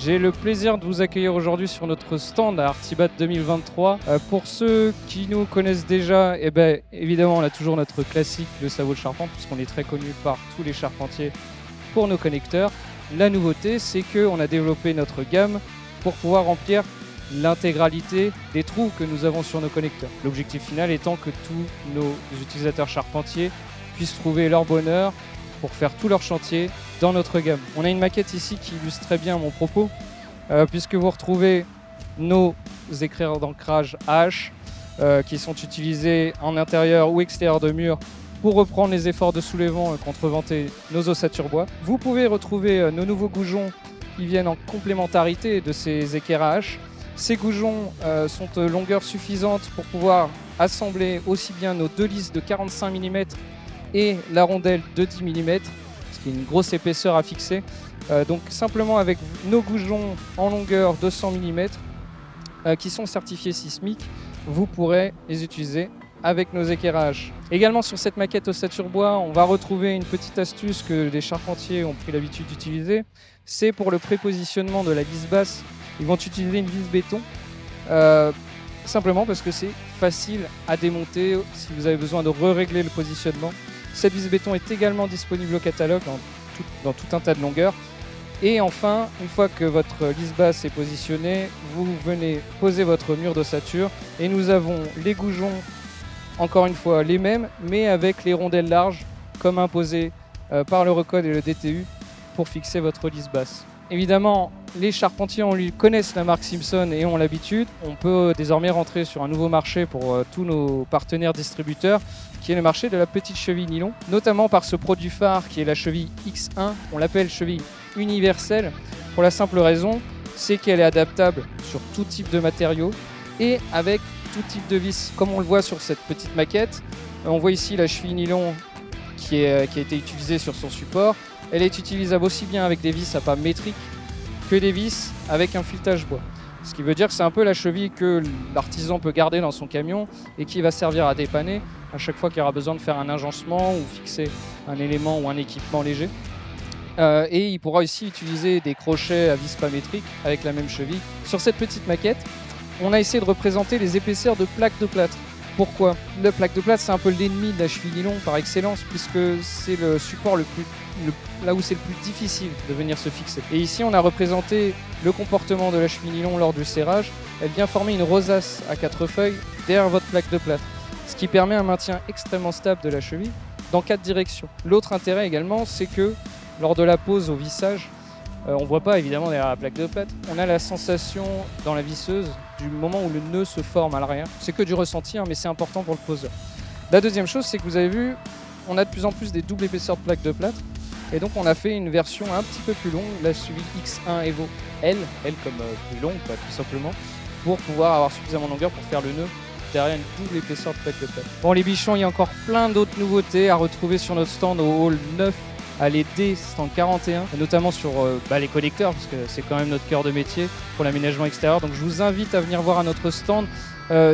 J'ai le plaisir de vous accueillir aujourd'hui sur notre stand à Artibat 2023. Pour ceux qui nous connaissent déjà, évidemment, on a toujours notre classique, le sabot de charpente, puisqu'on est très connu par tous les charpentiers pour nos connecteurs. La nouveauté, c'est qu'on a développé notre gamme pour pouvoir remplir l'intégralité des trous que nous avons sur nos connecteurs. L'objectif final étant que tous nos utilisateurs charpentiers puissent trouver leur bonheur pour faire tout leur chantier dans notre gamme. On a une maquette ici qui illustre très bien mon propos, puisque vous retrouvez nos écrans d'ancrage H qui sont utilisés en intérieur ou extérieur de mur pour reprendre les efforts de soulèvement et contreventer nos ossatures bois. Vous pouvez retrouver nos nouveaux goujons qui viennent en complémentarité de ces équerres H. Ces goujons sont de longueur suffisante pour pouvoir assembler aussi bien nos deux lisses de 45 mm et la rondelle de 10 mm, ce qui est une grosse épaisseur à fixer. Donc simplement avec nos goujons en longueur de 100 mm qui sont certifiés sismiques, vous pourrez les utiliser avec nos équerrages. Également sur cette maquette ossature bois, on va retrouver une petite astuce que les charpentiers ont pris l'habitude d'utiliser. C'est pour le prépositionnement de la vis basse. Ils vont utiliser une vis béton, simplement parce que c'est facile à démonter si vous avez besoin de régler le positionnement. Cette vis béton est également disponible au catalogue dans tout un tas de longueurs. Et enfin, une fois que votre lisse basse est positionnée, vous venez poser votre mur d'ossature et nous avons les goujons, encore une fois les mêmes, mais avec les rondelles larges comme imposé par le Recode et le DTU pour fixer votre lisse basse. Évidemment, les charpentiers connaissent la marque Simpson et ont l'habitude. On peut désormais rentrer sur un nouveau marché pour tous nos partenaires distributeurs, qui est le marché de la petite cheville nylon, notamment par ce produit phare qui est la cheville X1. On l'appelle cheville universelle pour la simple raison, c'est qu'elle est adaptable sur tout type de matériaux et avec tout type de vis. Comme on le voit sur cette petite maquette, on voit ici la cheville nylon qui a été utilisée sur son support. Elle est utilisable aussi bien avec des vis à pas métriques que des vis avec un filetage bois. Ce qui veut dire que c'est un peu la cheville que l'artisan peut garder dans son camion et qui va servir à dépanner à chaque fois qu'il aura besoin de faire un agencement ou fixer un élément ou un équipement léger. Et il pourra aussi utiliser des crochets à vis pas métriques avec la même cheville. Sur cette petite maquette, on a essayé de représenter les épaisseurs de plaques de plâtre. Pourquoi? La plaque de plâtre, c'est un peu l'ennemi de la cheville nylon par excellence, puisque c'est le support là où c'est le plus difficile de venir se fixer. Et ici, on a représenté le comportement de la cheville nylon lors du serrage. Elle vient former une rosace à 4 feuilles derrière votre plaque de plâtre, ce qui permet un maintien extrêmement stable de la cheville dans 4 directions. L'autre intérêt également, c'est que lors de la pose au vissage, on ne voit pas évidemment derrière la plaque de plâtre, on a la sensation dans la visseuse du moment où le nœud se forme à l'arrière. C'est que du ressenti, mais c'est important pour le poseur. La deuxième chose, c'est que vous avez vu, on a de plus en plus des doubles épaisseurs de plaques de plâtre. Et donc on a fait une version un petit peu plus longue, la cheville X1 Evo L comme plus longue, tout simplement, pour pouvoir avoir suffisamment de longueur pour faire le nœud derrière une double épaisseur de plaque de plâtre. Bon les bichons, il y a encore plein d'autres nouveautés à retrouver sur notre stand au hall 9. À les D, stand 41, notamment sur les connecteurs, parce que c'est quand même notre cœur de métier pour l'aménagement extérieur. Donc je vous invite à venir voir à notre stand.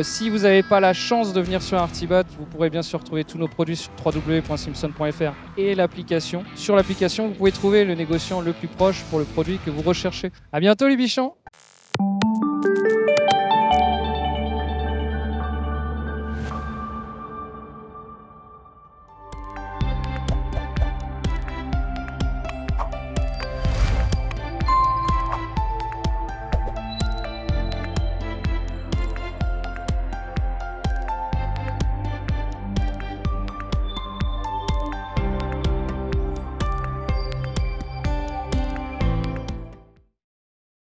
Si vous n'avez pas la chance de venir sur Artibat, vous pourrez bien sûr trouver tous nos produits sur www.simpson.fr et l'application. Sur l'application, vous pouvez trouver le négociant le plus proche pour le produit que vous recherchez. À bientôt les bichons!